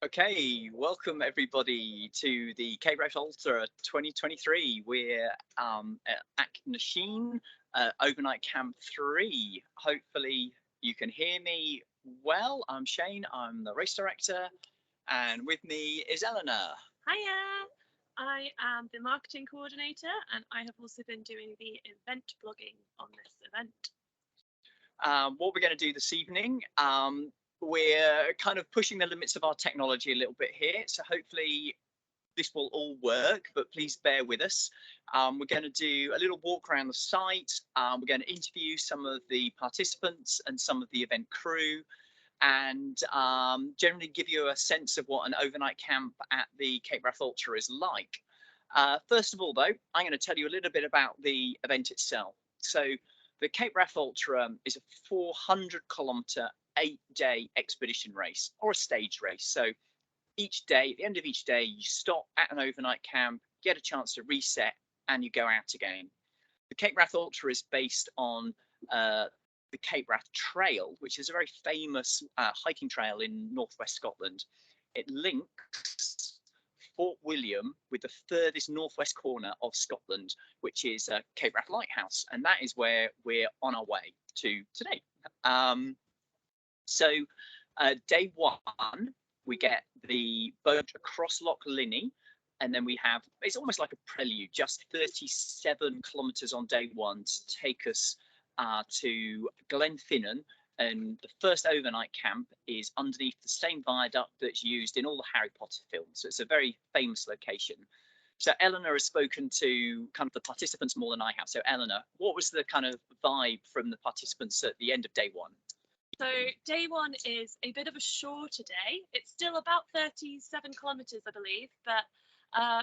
Okay, welcome everybody to the Cape Wrath Ultra 2023. We're at Achnashellach, overnight camp 3. Hopefully you can hear me well. I'm Shane, I'm the race director, and with me is Eleanor. Hiya! I am the marketing coordinator and I have also been doing the event blogging on this event. What we're going to do this evening, we're kind of pushing the limits of our technology a little bit here. So hopefully this will all work, but please bear with us. We're going to do a little walk around the site. We're going to interview some of the participants and some of the event crew, and generally give you a sense of what an overnight camp at the Cape Wrath Ultra is like. First of all, though, I'm going to tell you a little bit about the event itself. So the Cape Wrath Ultra is a 400-kilometre, 8-day expedition race, or a stage race. So each day, at the end of each day, you stop at an overnight camp, get a chance to reset, and you go out again. The Cape Wrath Ultra is based on the Cape Wrath Trail, which is a very famous hiking trail in northwest Scotland. It links Fort William with the furthest northwest corner of Scotland, which is Cape Wrath Lighthouse, and that is where we're on our way to today. So day one, we get the boat across Loch Linney, and then we have, it's almost like a prelude, just 37 kilometres on day one to take us to Glenfinnan, and the first overnight camp is underneath the same viaduct that's used in all the Harry Potter films. So it's a very famous location. So Eleanor has spoken to kind of the participants more than I have. So Eleanor, what was the kind of vibe from the participants at the end of day one? So day one is a bit of a shorter day. It's still about 37 kilometres, I believe, but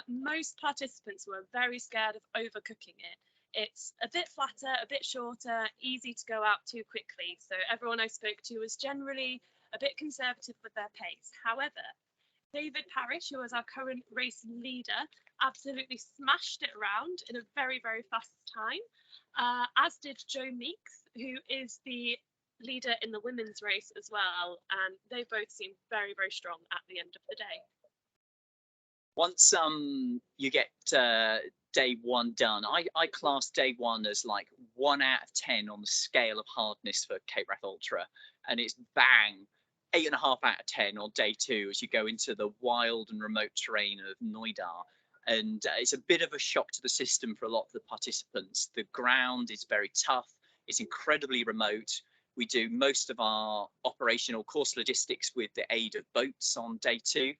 most participants were very scared of overcooking it. It's a bit flatter, a bit shorter, easy to go out too quickly. So everyone I spoke to was generally a bit conservative with their pace. However, David Parrish, who is our current race leader, absolutely smashed it around in a very, very fast time, as did Joe Meeks, who is the leader in the women's race as well. And they both seemed very, very strong at the end of the day. Once you get day one done, I class day one as like 1 out of 10 on the scale of hardness for Cape Wrath Ultra, and it's bang 8.5 out of 10 on day two as you go into the wild and remote terrain of Noidar. And it's a bit of a shock to the system for a lot of the participants. The ground is very tough, it's incredibly remote. We do most of our operational course logistics with the aid of boats on day two.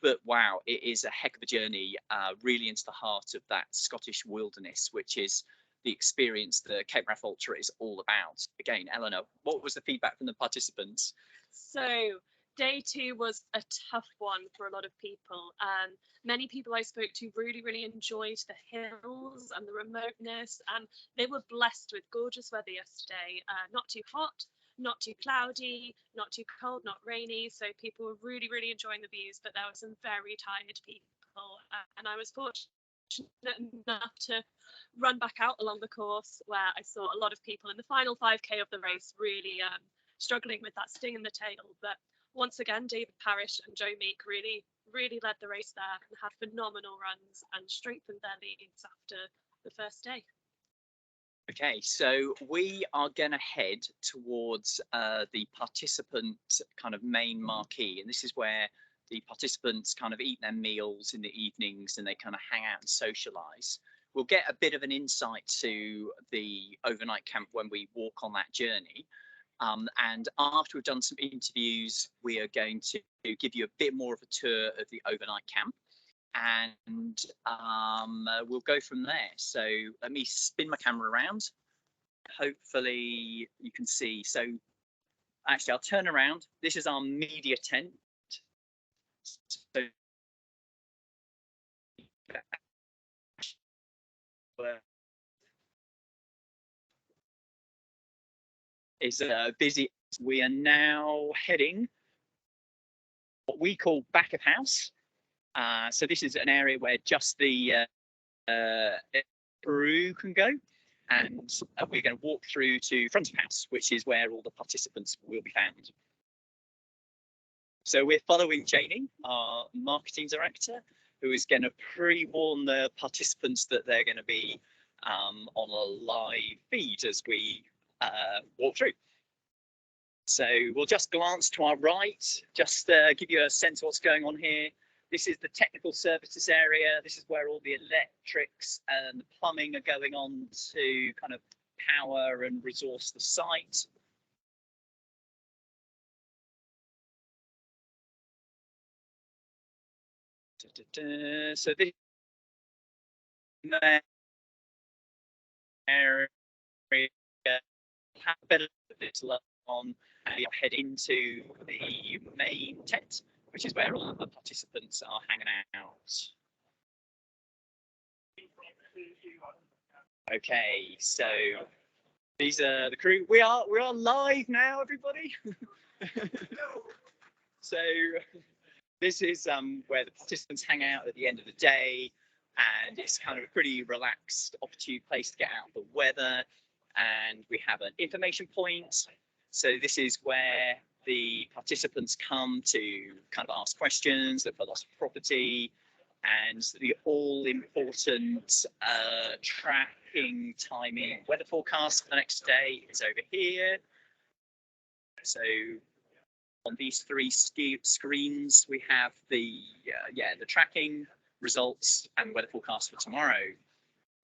But wow, it is a heck of a journey, really into the heart of that Scottish wilderness, which is the experience the Cape Wrath Ultra is all about. Again, Eleanor, what was the feedback from the participants? So day two was a tough one for a lot of people. Many people I spoke to really, really enjoyed the hills and the remoteness, and they were blessed with gorgeous weather yesterday. Not too hot, not too cloudy, not too cold, not rainy. So people were really, really enjoying the views, but there were some very tired people. And I was fortunate enough to run back out along the course where I saw a lot of people in the final 5K of the race really struggling with that sting in the tail. But once again, David Parrish and Joe Meek really, really led the race there and had phenomenal runs and strengthened their leads after the first day. Okay, so we are going to head towards the participant kind of main marquee, and this is where the participants kind of eat their meals in the evenings and they kind of hang out and socialize. We'll get a bit of an insight to the overnight camp when we walk on that journey. And after we've done some interviews, we are going to give you a bit more of a tour of the overnight camp, and we'll go from there. So let me spin my camera around. Hopefully you can see. So actually, I'll turn around. This is our media tent. So is busy. We are now heading what we call back of house. So this is an area where just the crew can go, and we're going to walk through to front of house, which is where all the participants will be found. So we're following Janie, our marketing director, who is going to pre-warn the participants that they're going to be on a live feed as we walk through. So we'll just glance to our right, just give you a sense of what's going on here. This is the technical services area. This is where all the electrics and the plumbing are going on to kind of power and resource the site. So this area have a bit on, and we head into the main tent, which is where all the participants are hanging out. Okay, so these are the crew. We are live now, everybody. So this is where the participants hang out at the end of the day, and it's kind of a pretty relaxed, opportune place to get out of the weather. And we have an information point. So this is where the participants come to kind of ask questions, look for lost property, and the all-important tracking, timing, weather forecast for the next day is over here. So on these three screens, we have the tracking results and weather forecast for tomorrow.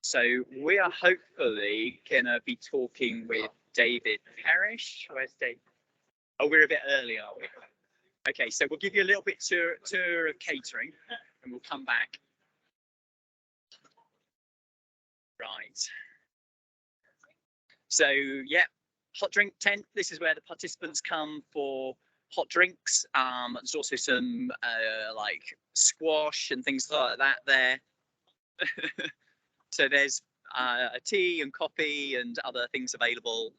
So we are hopefully going to be talking with David Parrish. Where's David? Oh, we're a bit early, are we? Okay, so we'll give you a little bit tour of catering and we'll come back. Right. So, yeah, hot drink tent. This is where the participants come for hot drinks. There's also some like squash and things like that there. So there's a tea and coffee and other things available.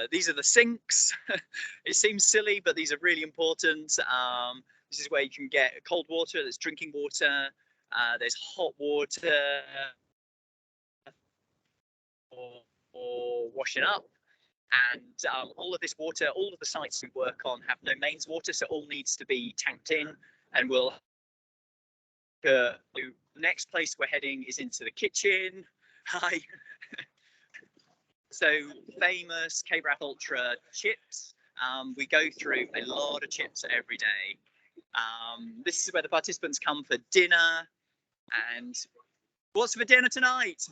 These are the sinks. It seems silly, but these are really important. This is where you can get cold water, there's drinking water, there's hot water for washing up. And all of this water, all of the sites we work on have no mains water, so all needs to be tanked in. And we'll the next place we're heading is into the kitchen. Hi. So famous K-Wrap Ultra chips. We go through a lot of chips every day. This is where the participants come for dinner. And what's for dinner tonight?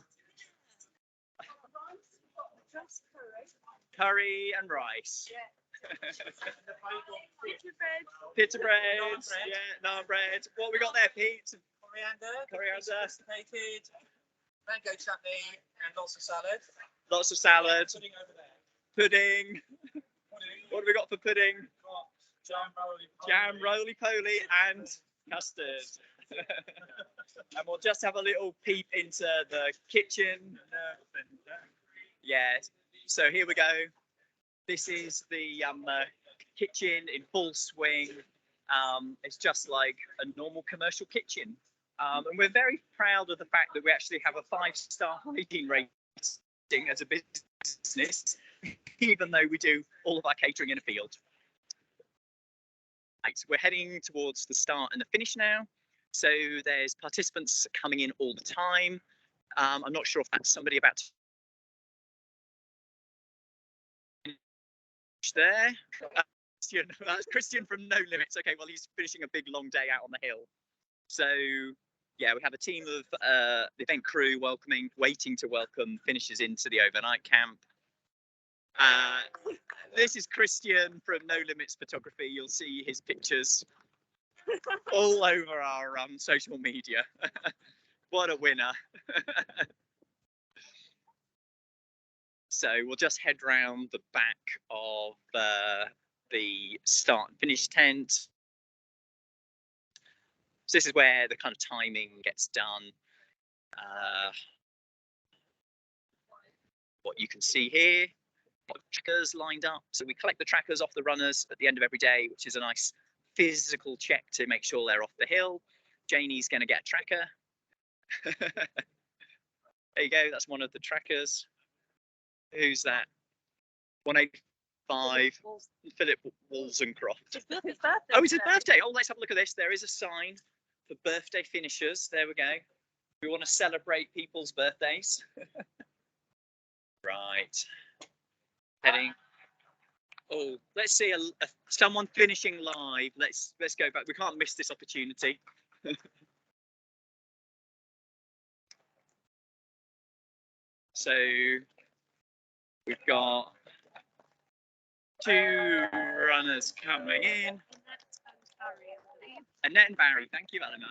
Curry and rice. Yeah. Pita bread. Yeah, naan bread. What we got there, Pete? Coriander. Constipated, mango chutney, and lots of salad. Lots of salad. Pudding over there. Pudding. What have we got for pudding? Jam, roly-poly, and custard. And we'll just have a little peep into the kitchen. Yeah, so here we go. This is the kitchen in full swing. It's just like a normal commercial kitchen. And we're very proud of the fact that we actually have a 5-star hygiene rating as a business, even though we do all of our catering in a field. Right, so we're heading towards the start and the finish now. So there's participants coming in all the time. I'm not sure if that's somebody about to there. That's Christian from No Limits. Okay, well, he's finishing a big long day out on the hill. So yeah, we have a team of the event crew waiting to welcome finishers into the overnight camp. This is Christian from No Limits Photography. You'll see his pictures all over our social media. What a winner. So we'll just head round the back of the start and finish tent. So this is where the kind of timing gets done. What you can see here, trackers lined up. So we collect the trackers off the runners at the end of every day, which is a nice physical check to make sure they're off the hill. Janie's going to get a tracker. There you go. That's one of the trackers. Who's that? 185. 5. Philip Wollsonecroft. His birthday. Oh, it's his today. birthday. Oh, let's have a look at this. There is a sign for birthday finishers. There we go. We want to celebrate people's birthdays. Right. Heading. Oh, let's see someone finishing live. Let's go back. We can't miss this opportunity. So we've got 2 runners coming in. Annette and Barry. Thank you, Eleanor.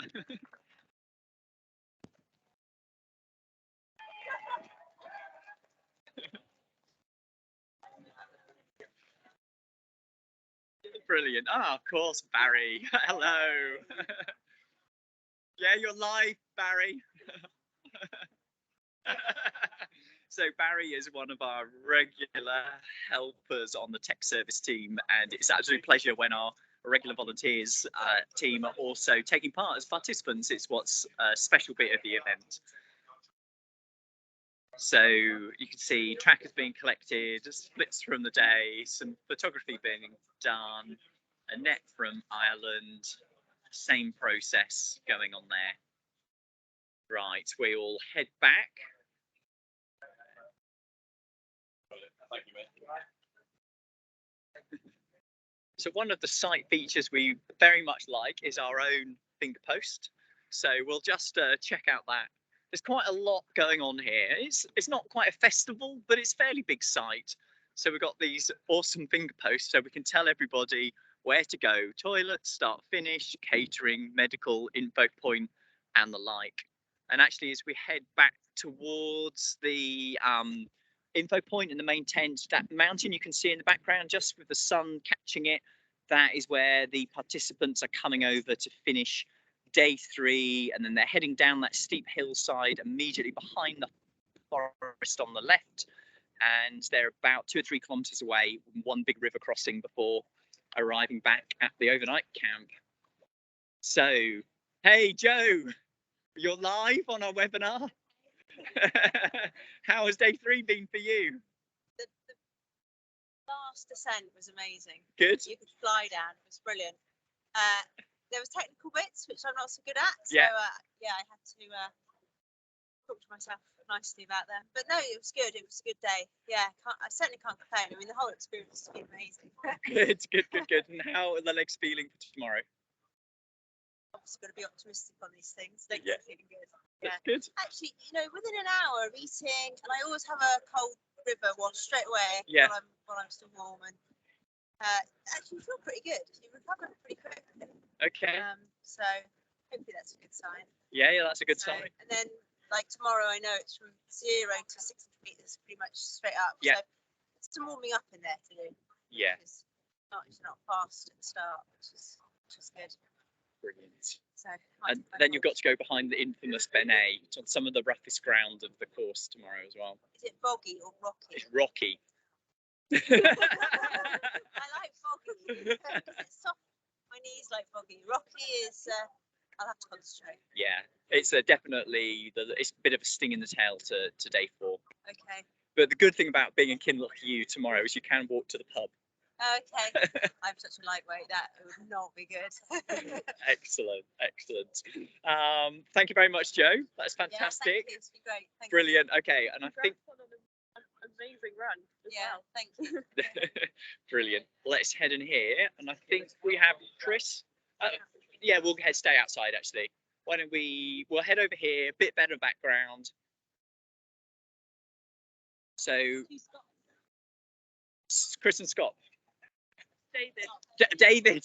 Brilliant. Ah, of course, Barry. Hello. Yeah, you're live, Barry. So Barry is one of our regular helpers on the tech service team, and it's an absolute pleasure when our regular volunteers team are also taking part as participants. It's what's a special bit of the event. So you can see trackers being collected, splits from the day, some photography being done, Annette from Ireland, same process going on there. Right, we all head back. Thank you, mate. So one of the site features we very much like is our own finger post. So we'll just check out that. There's quite a lot going on here. It's not quite a festival, but it's a fairly big site. So we've got these awesome finger posts so we can tell everybody where to go. Toilet, start, finish, catering, medical, info point, and the like. And actually, as we head back towards the info point in the main tent, that mountain you can see in the background, just with the sun catching it, that is where the participants are coming over to finish day 3, and then they're heading down that steep hillside immediately behind the forest on the left, and they're about 2 or 3 kilometers away, one big river crossing before arriving back at the overnight camp. So, hey Joe, you're live on our webinar. How has day 3 been for you? The last descent was amazing. Good. You could fly down. It was brilliant. There was technical bits which I'm not so good at. So Yeah. Yeah, I had to talk to myself nicely about them. But no, it was good. It was a good day. Yeah, I certainly can't complain. I mean, the whole experience has been amazing. Good. And how are the legs feeling for tomorrow? Obviously, got to be optimistic on these things. Legs Yeah. are feeling good. That's Yeah. good. Actually, within an hour of eating, and I always have a cold river wash straight away Yeah. while I'm still warm, and actually feel pretty good. You recover pretty quick. Okay. So hopefully that's a good sign. Yeah, that's a good sign. And then like tomorrow, I know it's from 0 to 600 meters, pretty much straight up. Yeah. So it's some warming up in there to do. Yeah. It's not fast at the start, which is good. Brilliant. So. And then you've got to go behind the infamous Benet on some of the roughest ground of the course tomorrow as well. Is it boggy or rocky? It's rocky. I like boggy. It's soft. My knees like boggy. Rocky is. I'll have to concentrate. Yeah, it's definitely it's a bit of a sting in the tail to day 4. Okay. But the good thing about being in Kinloch U tomorrow is you can walk to the pub. Okay. I'm such a lightweight that it would not be good. Excellent. Thank you very much, Joe. That's fantastic. Yeah, thank you. It's been great. Thank Brilliant. Okay, and I think An amazing run as well. Thank you. brilliant. Let's head in here, and I think we have Chris. Yeah, we'll stay outside actually. Why don't we'll head over here, a bit better background. So Chris and Scott. David.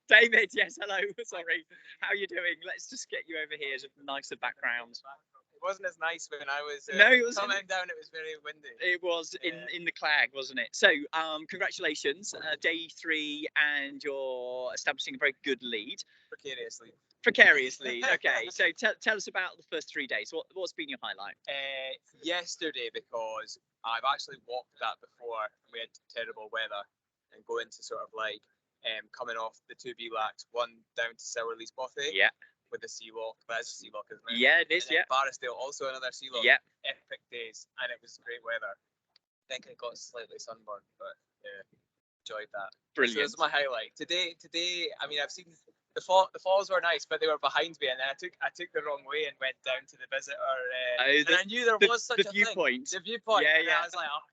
David, yes, hello. Sorry. How are you doing? Let's just get you over here as a nicer background. It wasn't as nice when I was No, it wasn't. coming down. It was very windy. It was in the Clag, wasn't it? So, congratulations, day 3, and you're establishing a very good lead. Precariously. Precarious lead. Okay, so tell us about the first 3 days. What's been your highlight? Yesterday, because I've actually walked that before. We had terrible weather, and go into sort of like coming off the 2 BLACs, one down to Sowerley's Bothy. Yeah. With the sea lock. That's a sea lock, isn't it? Yeah, it is. And then Yeah. Barrisdale, also another sea lock. Yeah. Epic days, and it was great weather. think I got slightly sunburned, but yeah, enjoyed that. So Brilliant. that's my highlight. Today, I mean, I've seen the falls were nice, but they were behind me, and then I took the wrong way and went down to the visitor. And I knew there was such the a viewpoint. thing. The viewpoint. Yeah, and yeah. I was like, oh,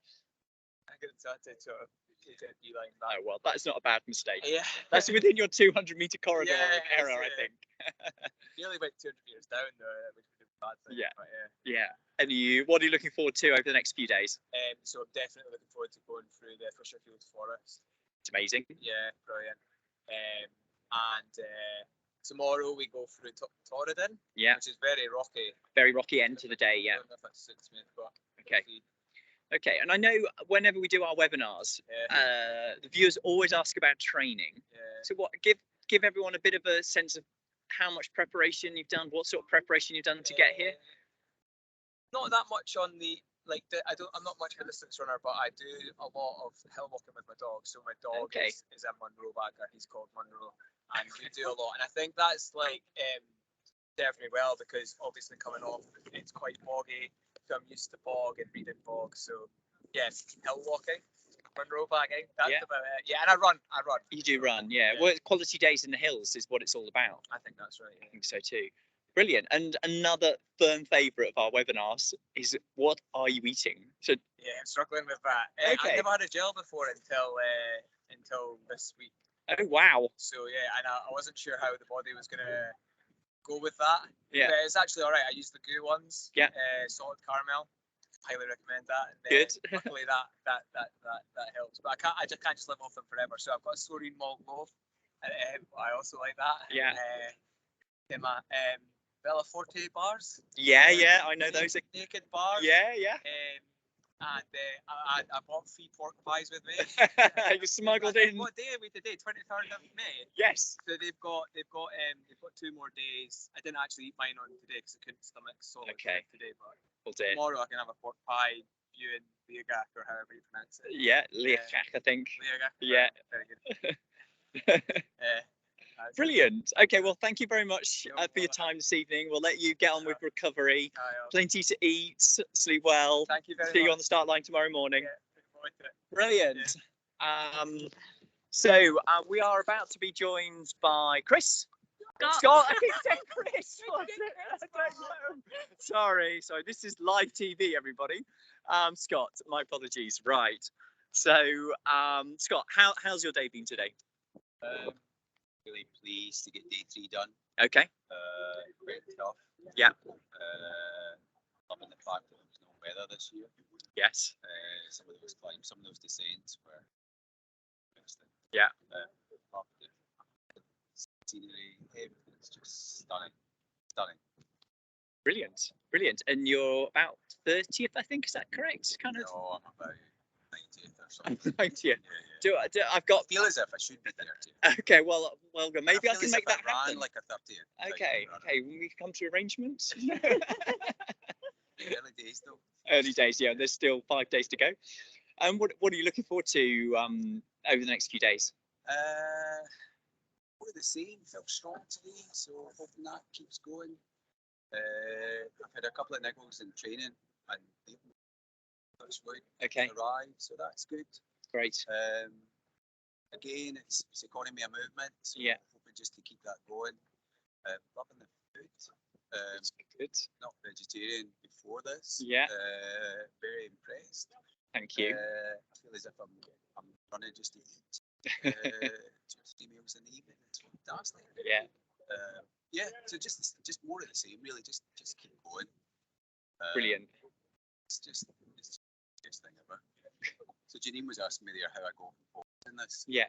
I could have to sort of take a beeline back. Oh well, that's not a bad mistake. Yeah. That's within your 200-meter corridor Yeah, error, I yeah. think. Nearly went 200 meters down, which was a bad thing. Yeah. But Yeah. And what are you looking forward to over the next few days? So I'm definitely looking forward to going through the Fisherfield Forest. It's amazing. Yeah, brilliant. And tomorrow we go through Torridon, Yeah. which is very rocky. Very rocky end to the day. Yeah. I don't know if that suits me, but Okay. we'll see. Okay. And I know whenever we do our webinars, Yeah. the viewers always ask about training. Yeah. So give everyone a bit of a sense of how much preparation you've done, what sort of preparation you've done to get here. Not that much on the I'm not much of a distance runner, but I do a lot of hill walking with my dog. So my dog Okay. is a Munro bagger. He's called Munro, and we do a lot. And I think that's like served me well because obviously coming off, it's quite boggy. So I'm used to bog and reading bog. So yes, hill walking, Munro bagging. That's Yeah. about it. Yeah, and I run. You do run, yeah. Yeah. Well, quality days in the hills is what it's all about. I think that's right. I Yeah. think so too. Brilliant. And another firm favourite of our webinars is what are you eating? So Yeah, I'm struggling with that. Okay. I never had a gel before until this week. oh wow. So yeah, and I wasn't sure how the body was gonna go with that. Yeah. But it's actually all right. I used the goo ones. Yeah. Salted caramel. Highly recommend that. And, Good. Luckily that helps. But I just can't live off them forever. So I've got a Soreen malt loaf. And I also like that. Yeah. Then my Bella Forte bars. Yeah, I know those. Naked bars. Yeah. And I bought 3 pork pies with me. You smuggled in. What day are we today? 23rd of May. Yes. So they've got 2 more days. I didn't actually eat mine on today because I couldn't stomach solid Okay. today. But All day. tomorrow I can have a pork pie, viewing Leagach or however you pronounce it. Yeah, Leachach, I think. Leagach. Yeah. Very good. That's- Brilliant. Okay, well, thank you very much No for your bother. time this evening. We'll let you get on with recovery. I'll- Plenty to eat, sleep well. Thank you very See much. you on the start line tomorrow morning. Yeah, looking forward to it. Brilliant. So we are about to be joined by Chris. Scott, I keep saying Chris. What's it? I don't know. Sorry. This is live TV, everybody. Scott, my apologies. Right. So, Scott, how's your day been today? Really pleased to get day 3 done. Okay. Very tough. Yeah. Loving the fact that there was no weather this year. Yes. Some of those climbs, some of those descents were interesting. Yeah. Loved the scenery, everything's just stunning. Stunning. Brilliant. And you're about 30th, I think. Is that correct? Kind of. No, I'm about 90th or something. 90th. Yeah. I've got. I feel as if I should be 30th. Okay. Well, good. Maybe I feel can as make if that I ran happen. like a 30th. Okay. When we come to arrangements. Early days though. Early days. Yeah. There's still 5 days to go. And what are you looking forward to over the next few days? More of the same. Felt strong today, so hoping that keeps going. I've had a couple of niggles in training, and that's good. Okay. Arrived, so that's good. Great. Again, it's economy of movement, so Yeah. hoping just to keep that going. Loving the food. That's good. Not vegetarian before this. Yeah. Very impressed. Thank you. I feel as if I'm running just to eat. 2 or 3 meals in the evening. It's fantastic. Yeah. Yeah. So just more of the same. Really, just keep going. Brilliant. It's just the best thing ever. So Janine was asking me there how I go in this. Yeah.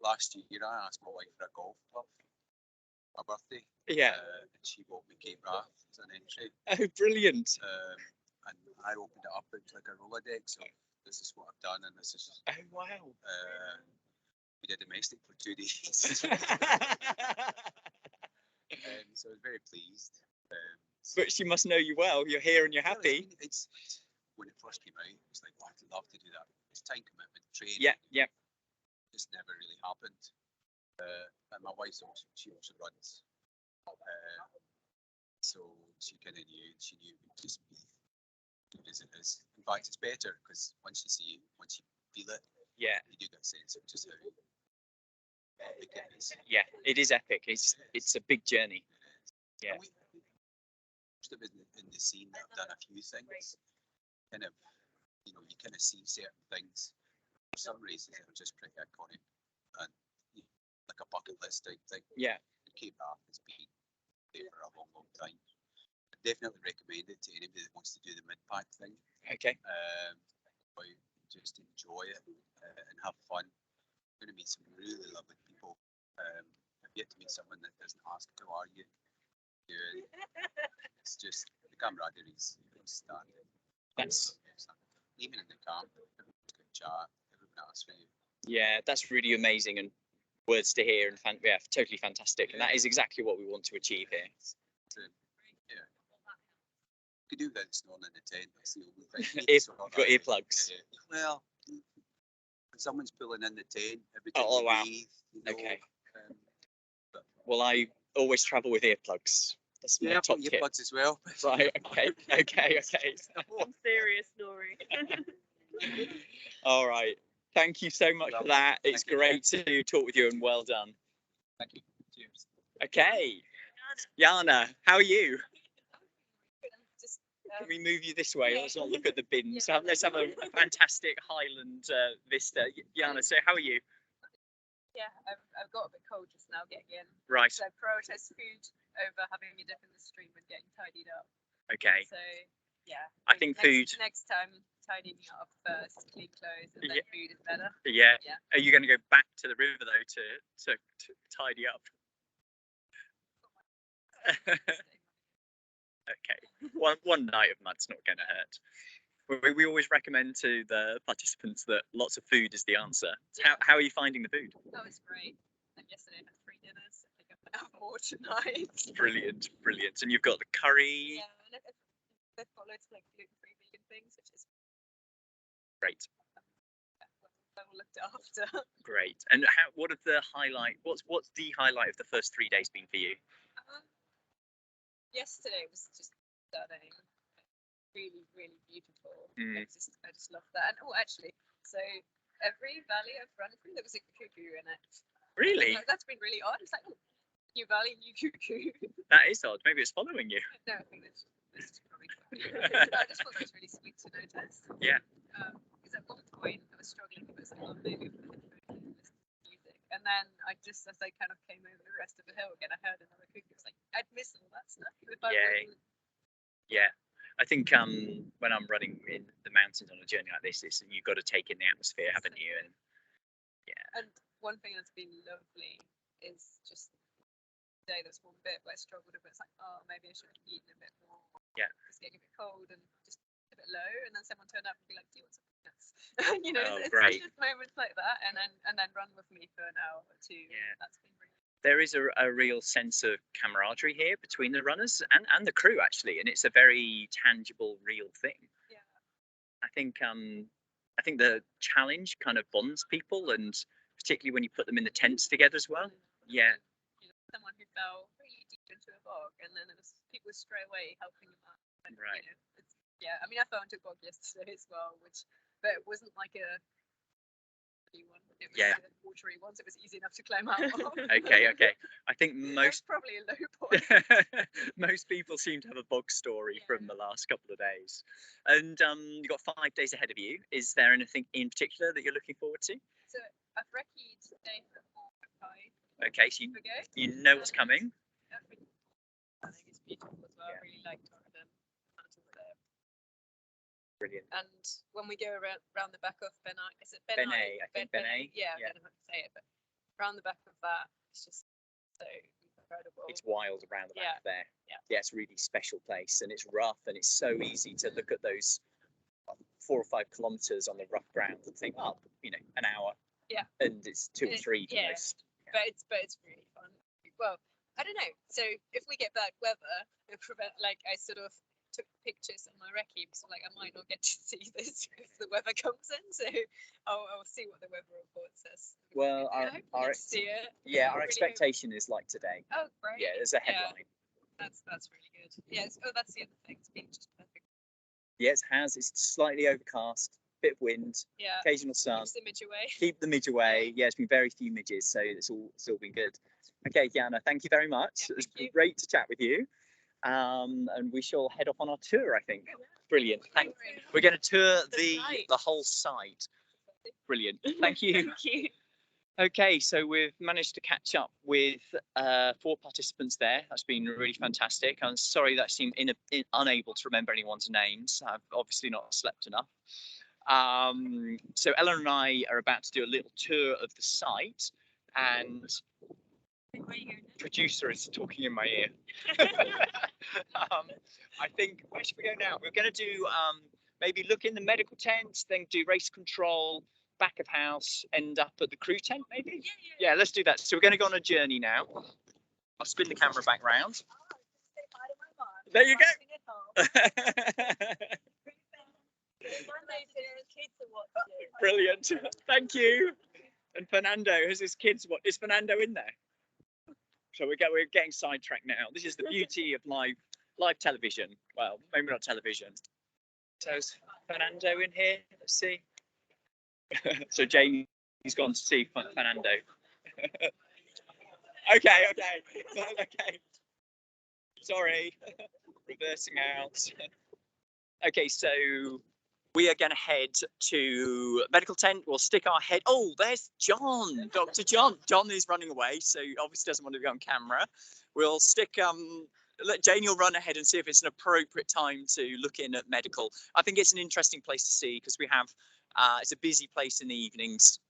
Last year I asked my wife for a golf club for my birthday. Yeah. And she bought me Cape Wrath as an entry. Oh, brilliant. And I opened it up. It was like a Rolodex. So this is what I've done, and this is. Oh, wow. We did domestic for 2 days. So I was very pleased. But she must know you well. You're here and you're Well, happy. it's when it first came out, it was like, oh, I'd love to do that. It's time commitment, training. Yeah. Just never really happened. And my wife she also runs. So she kind of knew. She knew it would just be good as it is. In fact, it's better because once you feel it, Yeah, you do get a sense of just how epic it is. yeah, it is epic. It's a big journey. Yeah. And most of it in the scene that have done a few things, kind of, you know, you kind of see certain things. For some races that are just pretty iconic and you know, like a bucket list type thing. Yeah, And Cape Bath has been there for a long, long time. I definitely recommend it to anybody that wants to do the mid-pack thing. okay. Or just enjoy it and have fun. You're going to meet some really lovely people. I've yet to meet someone that doesn't ask, "Who are you?" It's just the camaraderie is outstanding. That's Even in the camp, everyone's got chat. Everyone asks for you. yeah, that's really amazing and words to hear and yeah, totally fantastic. And that is exactly what we want to achieve here. So, yeah. You could do without snoring in the tent. That's the only thing. You've got earplugs. Well, when someone's pulling in the tent, every Oh, time you wow. breathe, you know, Okay. but Well, I always travel with earplugs. That's my yeah, I've top got tip. earplugs as well. Right. Okay. Some serious snoring. All right. Thank you so much for that. It's Thank you. great to talk with you and well done. Thank you. Cheers. Okay. Yana, how are you? Just Can we move you this way? yeah. Let's not look at the bins. Yeah. Let's have a fantastic Highland vista. Yana, so how are you? Yeah, I've got a bit cold just now getting in. Right. So I prioritise food over having a dip in the stream and getting tidied up. Okay. So yeah. I think food. Next time, tidying up first, clean clothes, and then Yeah. food is better. Yeah. Yeah. Are you going to go back to the river though to tidy up? Okay. One night of mud's not going to hurt. We always recommend to the participants that lots of food is the answer. How are you finding the food? That was great. And yesterday I had 3 dinners. I think I'm gonna have more tonight. Brilliant. And you've got the curry. Yeah, and they've got loads of like gluten-free vegan things, which is Great. well looked after. Great. And what are the highlight? What's the highlight of the first 3 days been for you? Yesterday was just stunning. Really, really beautiful. Mm. I just love that. And actually, so every valley I've run through, there was a cuckoo in it. Really? Like, that's been really odd. It's like, new valley, new cuckoo. That is odd. Maybe it's following you. No, I think that's probably fine. I just thought that was really sweet to notice. Yeah. Because at one point I was struggling with it, oh, maybe if I had listen to music. And then I just, as I kind of came over the rest of the hill again, I heard another cuckoo. It was like, I'd miss all that stuff. If I wasn't- Yeah. I think when I'm running in the mountains on a journey like this, you've got to take in the atmosphere, haven't you? And And one thing that's been lovely is just today, there's one bit where I struggled a bit. It's like, oh, maybe I should have eaten a bit more. Yeah. It's getting a bit cold and just a bit low. And then someone turned up and be like, do you want some peanuts? You know, Oh, it's great. just moments like that. And then run with me for an hour or two. Yeah. That's been really there is a real sense of camaraderie here between the runners and the crew actually, and it's a very tangible, real thing. Yeah. I think the challenge kind of bonds people, and particularly when you put them in the tents together as well. Yeah. You know, someone who fell really deep into a bog, and then it was people straight away helping them out. And, Right. You know, yeah. I mean, I fell into a bog yesterday as well, but it wasn't like a one. It was Yeah. a watery one, so it was easy enough to climb out of. Okay. I think That's most probably a low point. most people seem to have a bog story Yeah. from the last couple of days. And you've got 5 days ahead of you. Is there anything in particular that you're looking forward to? So I've recce'd today for 4 5. Okay, so Okay. you know what's coming. I think it's beautiful as well. Yeah. I really like Torridon. Mountains there. Brilliant. And when we go around the back of Benai, is it Benai, Benai? I think Benai, Yeah, yeah. I don't know how to say it, but around the back of that, it's just so incredible. It's wild around the back there. Yeah. It's a really special place, and it's rough, and it's so easy to look at those 4 or 5 kilometers on the rough ground and think, oh, an hour. Yeah. And it's 2 or 3 yeah. most. But it's really fun. Well, I don't know. So if we get bad weather, I sort of took pictures on my recce, so I might not get to see this if the weather comes in. So I'll see what the weather report says. Well, I hope we get to see it. Yeah, our Really expectation is like today. Oh, great. Yeah, there's a headline. That's really good. Yes. Oh, that's the other thing. It's been just perfect. Yes, it has. It's slightly overcast, bit of wind, Yeah. occasional sun. Keeps the midge away. Keep the midge away. Yeah, it's been very few midges, so it's all been good. Okay, Jana, thank you very much. Yeah, It's thank you. great to chat with you. And we shall head off on our tour, I think. Brilliant. We're going to tour the whole site. Brilliant. Thank you. Thank you. Okay, so we've managed to catch up with 4 participants there. That's been really fantastic. I'm sorry that I seem unable to remember anyone's names. I've obviously not slept enough. So Eleanor and I are about to do a little tour of the site, and producer is talking in my ear. I think, where should we go now? We're going to do maybe look in the medical tent, then do race control, back of house, end up at the crew tent, maybe? Yeah, let's do that. So we're going to go on a journey now. I'll spin the camera back round. There you go. Brilliant. Thank you. And Fernando has his kids. What is Fernando in there? So we're getting sidetracked now. This is the beauty of live television. Well, maybe not television. So is Fernando in here? Let's see. So Jamie's gone to see Fernando. Okay. Sorry. Reversing out. Okay, so we are going to head to medical tent. We'll stick our head. Oh, there's John, Dr. John. John is running away, so he obviously doesn't want to be on camera. We'll stick. Let Janie will run ahead and see if it's an appropriate time to look in at medical. I think it's an interesting place to see because we have. It's a busy place in the evenings.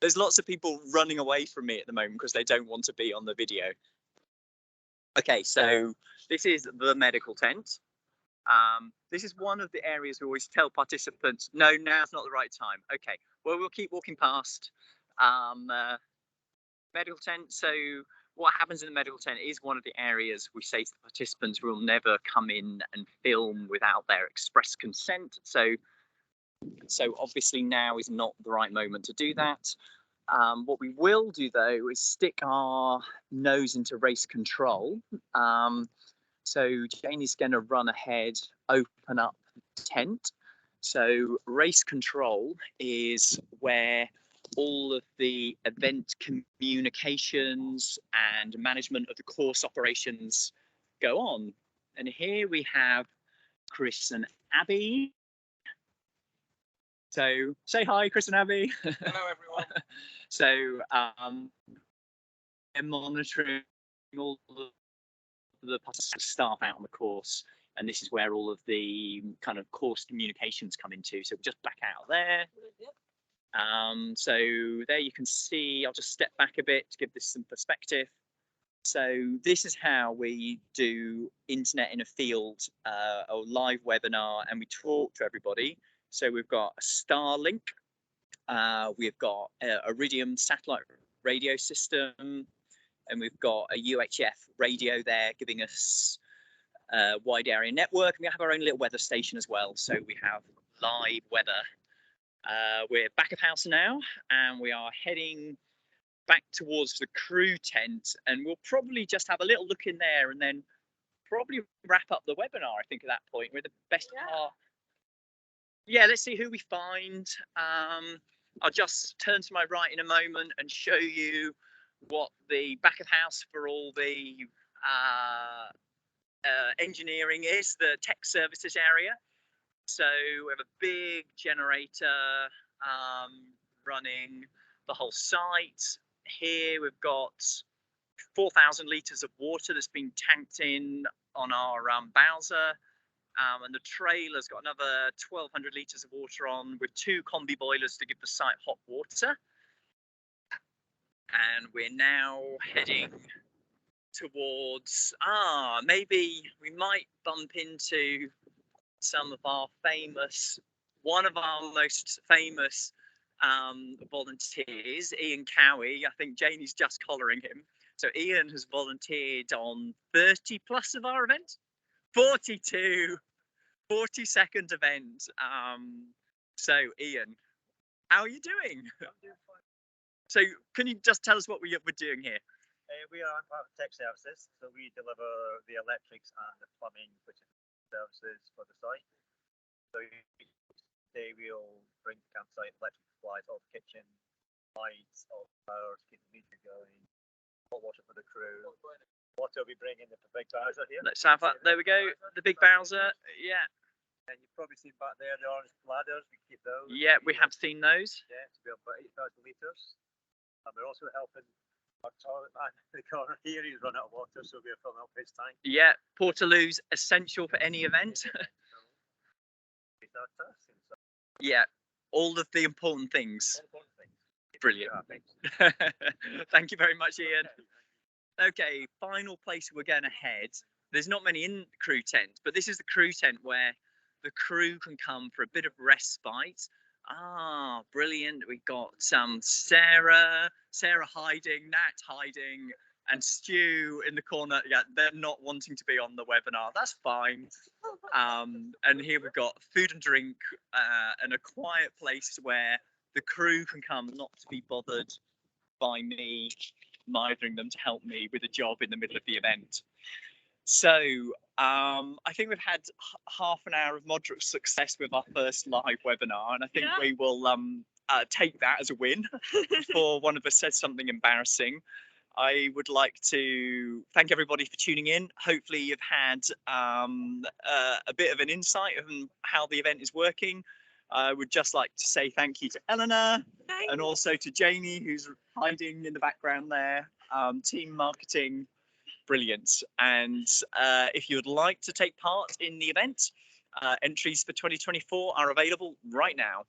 There's lots of people running away from me at the moment because they don't want to be on the video. Okay, so this is the medical tent. This is one of the areas we always tell participants, no, now's not the right time. Okay, well, we'll keep walking past medical tent. So what happens in the medical tent is one of the areas we say to the participants will never come in and film without their express consent. So obviously now is not the right moment to do that. What we will do though is stick our nose into race control. So Janie's going to run ahead, open up the tent. So race control is where all of the event communications and management of the course operations go on. And here we have Chris and Abby. So say hi, Chris and Abby. Hello, everyone. So they're monitoring all the staff out on the course, and this is where all of the kind of course communications come into. So just back out there. So there you can see, I'll just step back a bit to give this some perspective. So this is how we do internet in a field, a live webinar, and we talk to everybody. So we've got a Starlink, we've got a Iridium satellite radio system, and we've got a UHF radio there giving us a wide area network. And we have our own little weather station as well. So we have live weather. We're back of house now, and we are heading back towards the crew tent, and we'll probably just have a little look in there and then probably wrap up the webinar, I think, at that point. We're the best part. Yeah, let's see who we find. I'll just turn to my right in a moment and show you what the back of house for all the engineering is, the tech services area. So we have a big generator running the whole site. Here we've got 4,000 litres of water that's been tanked in on our Bowser. And the trailer's got another 1,200 litres of water on with 2 combi boilers to give the site hot water. And we're now heading towards, maybe we might bump into some of our famous, one of our most famous volunteers, Ian Cowie. I think Janie's just collaring him. So Ian has volunteered on 30 plus of our event, 42 40-second event. So Ian, how are you doing? So can you just tell us what we're doing here? We are part of tech services, so we deliver the electrics and the plumbing, which is services for the site. So today we'll bring to campsite electric supplies, all the kitchen, lights, all the power to keep the meter going, hot water for the crew. Water will be bringing the big Bowser here. Let's have that. There we go. The big Bowser. Yeah. And you've probably seen back there the orange bladders. We keep those. Yeah, we have seen those. Yeah, to be about 8,000 litres. And we're also helping our toilet man in the corner here. He's run out of water, so we're filling up his tank. Yeah, Portaloos essential for any event. Yeah, all of the important things. Brilliant. Thank you very much, Ian. Okay, final place we're going to head. There's not many in the crew tent, but this is the crew tent where the crew can come for a bit of respite. Ah, brilliant. We've got Sarah hiding, Nat hiding, and Stu in the corner. Yeah, they're not wanting to be on the webinar. That's fine. And here we've got food and drink and a quiet place where the crew can come, not to be bothered by me mithering them to help me with a job in the middle of the event. So I think we've had half an hour of moderate success with our first live webinar, and I think we will take that as a win. Before one of us says something embarrassing. I would like to thank everybody for tuning in. Hopefully you've had a bit of an insight on how the event is working. I would just like to say thank you to Eleanor and also to Jamie, who's hiding in the background there. Team marketing, brilliant. And if you would like to take part in the event, entries for 2024 are available right now.